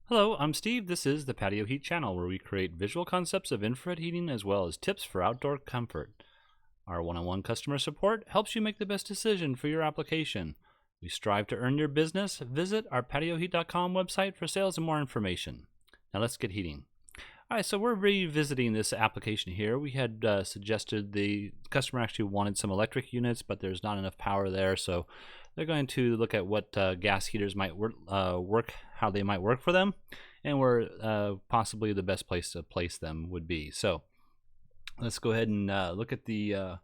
Hello, I'm Steve. This is the Patio Heat channel where we create visual concepts of infrared heating as well as tips for outdoor comfort. Our one-on-one customer support helps you make the best decision for your application. We strive to earn your business. Visit our patioheat.com website for sales and more information. Now let's get heating. All right, so we're revisiting this application here. We had suggested the customer actually wanted some electric units, but there's not enough power there, so they're going to look at what gas heaters might work, how they might work for them, and where possibly the best place to place them would be. So let's go ahead and look at the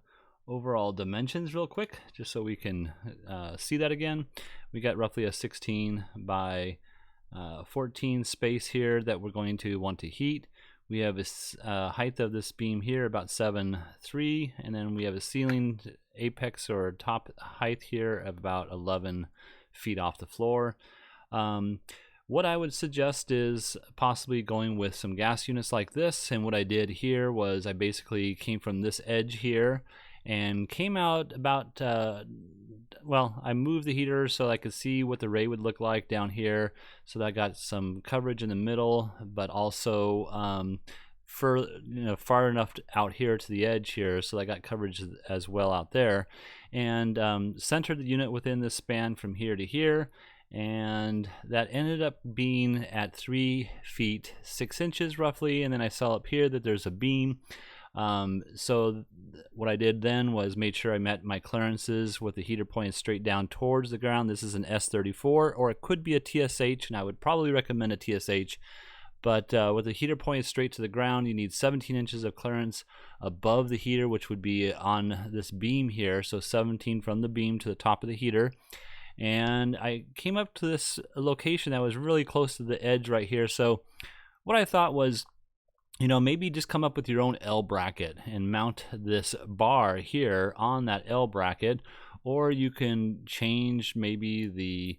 overall dimensions real quick, just so we can see that again. We got roughly a 16 by 14 space here that we're going to want to heat. We have a height of this beam here about 7.3, and then we have a ceiling apex or top height here of about 11 feet off the floor. What I would suggest is possibly going with some gas units like this, and what I did here was I basically came from this edge here and came out about well, I moved the heater so I could see what the array would look like down here, so that I got some coverage in the middle, but also far enough out here to the edge here, so I got coverage as well out there, and centered the unit within this span from here to here, and that ended up being at 3 feet 6 inches roughly. And then I saw up here that there's a beam. So what I did then was made sure I met my clearances with the heater pointed straight down towards the ground. This is an S34, or it could be a TSH, and I would probably recommend a TSH. But with the heater pointed straight to the ground, you need 17 inches of clearance above the heater, which would be on this beam here. So 17 from the beam to the top of the heater. And I came up to this location that was really close to the edge right here. So what I thought was, maybe just come up with your own L bracket and mount this bar here on that L bracket, or you can change maybe the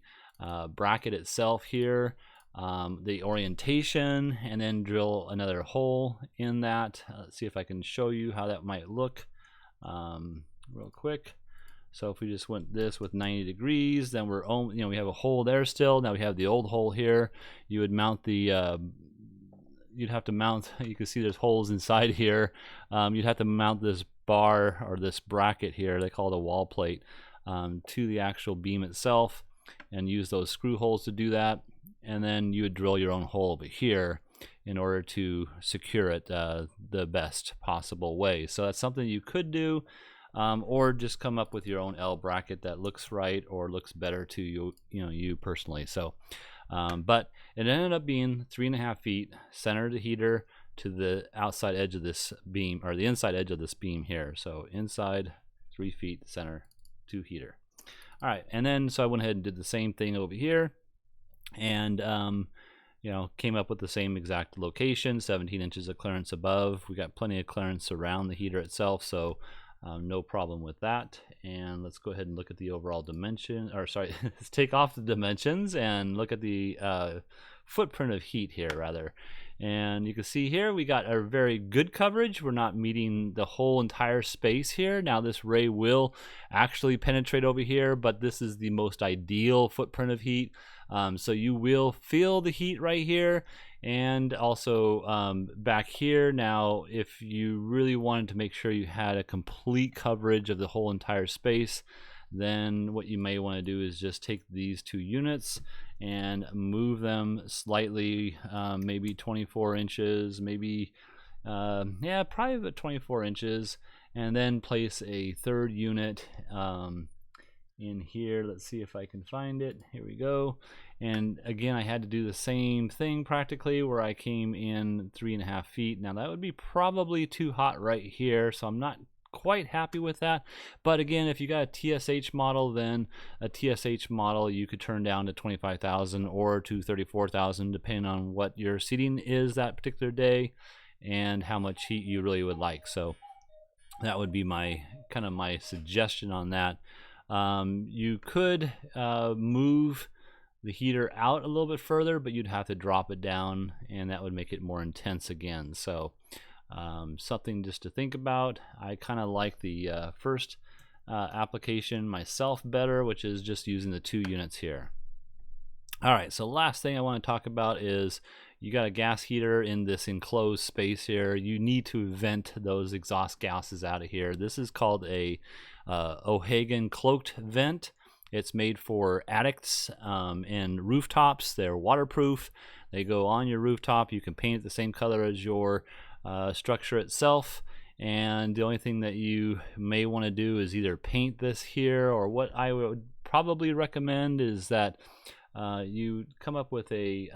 bracket itself here, the orientation, and then drill another hole in that. Let's see if I can show you how that might look real quick. So if we just went this with 90 degrees, then we're only, we have a hole there still. Now we have the old hole here. You would mount the you'd have to mount, you can see there's holes inside here. You'd have to mount this bar or this bracket here, they call it a wall plate, to the actual beam itself, and use those screw holes to do that. And then you would drill your own hole over here in order to secure it the best possible way. So that's something you could do, or just come up with your own L bracket that looks right or looks better to you, you personally. So but it ended up being 3.5 feet, center of the heater to the outside edge of this beam, or the inside edge of this beam here. So inside 3 feet, center to heater. All right, and then so I went ahead and did the same thing over here, and came up with the same exact location, 17 inches of clearance above. We got plenty of clearance around the heater itself, so no problem with that. And let's go ahead and look at the overall dimension, or sorry, let's take off the dimensions and look at the footprint of heat here rather. And you can see here we got a very good coverage. We're not meeting the whole entire space here. Now this ray will actually penetrate over here, but this is the most ideal footprint of heat. So you will feel the heat right here, and also back here. Now if you really wanted to make sure you had a complete coverage of the whole entire space, then what you may want to do is just take these two units and move them slightly, maybe 24 inches, maybe yeah, probably about 24 inches, and then place a third unit in here. Let's see if I can find it. Here we go. And again, I had to do the same thing practically, where I came in 3.5 feet. Now that would be probably too hot right here, so I'm not quite happy with that. But again, if you got a TSH model, then a TSH model you could turn down to 25,000 or to 34,000, depending on what your seating is that particular day and how much heat you really would like. So that would be my my suggestion on that. You could move the heater out a little bit further, but you'd have to drop it down, and that would make it more intense again. So something just to think about. I kind of like the first application myself better, which is just using the 2 units here. All right, so last thing I want to talk about is you got a gas heater in this enclosed space here. You need to vent those exhaust gases out of here. This is called a O'Hagan cloaked vent. It's made for attics and rooftops. They're waterproof. They go on your rooftop. You can paint it the same color as your structure itself. And the only thing that you may want to do is either paint this here, or what I would probably recommend is that you come up with a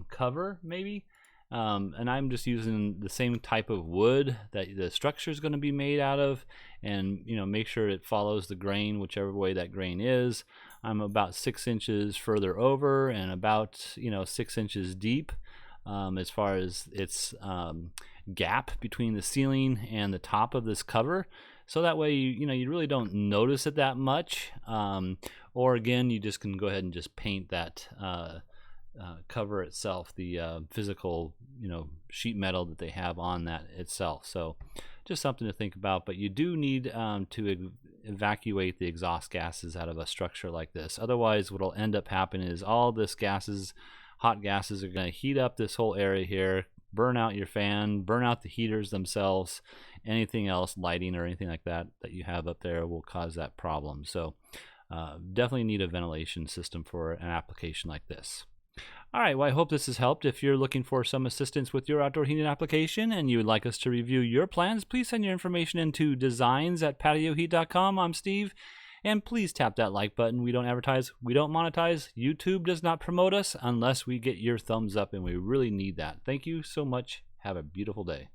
cover maybe, and I'm just using the same type of wood that the structure is going to be made out of, and make sure it follows the grain, whichever way that grain is. I'm about 6 inches further over and about 6 inches deep as far as its gap between the ceiling and the top of this cover, so that way you really don't notice it that much. Or again, you just can go ahead and just paint that cover itself, the physical sheet metal that they have on that itself. So just something to think about. But you do need to evacuate the exhaust gases out of a structure like this. Otherwise, what will end up happening is all this hot gases are going to heat up this whole area here, burn out your fan, burn out the heaters themselves. Anything else, lighting or anything like that you have up there, will cause that problem. So definitely need a ventilation system for an application like this. All right, well, I hope this has helped. If you're looking for some assistance with your outdoor heating application and you would like us to review your plans, please send your information into designs@patioheat.com. I'm Steve, and please tap that like button. We don't advertise, we don't monetize. YouTube does not promote us unless we get your thumbs up, and we really need that. Thank you so much. Have a beautiful day.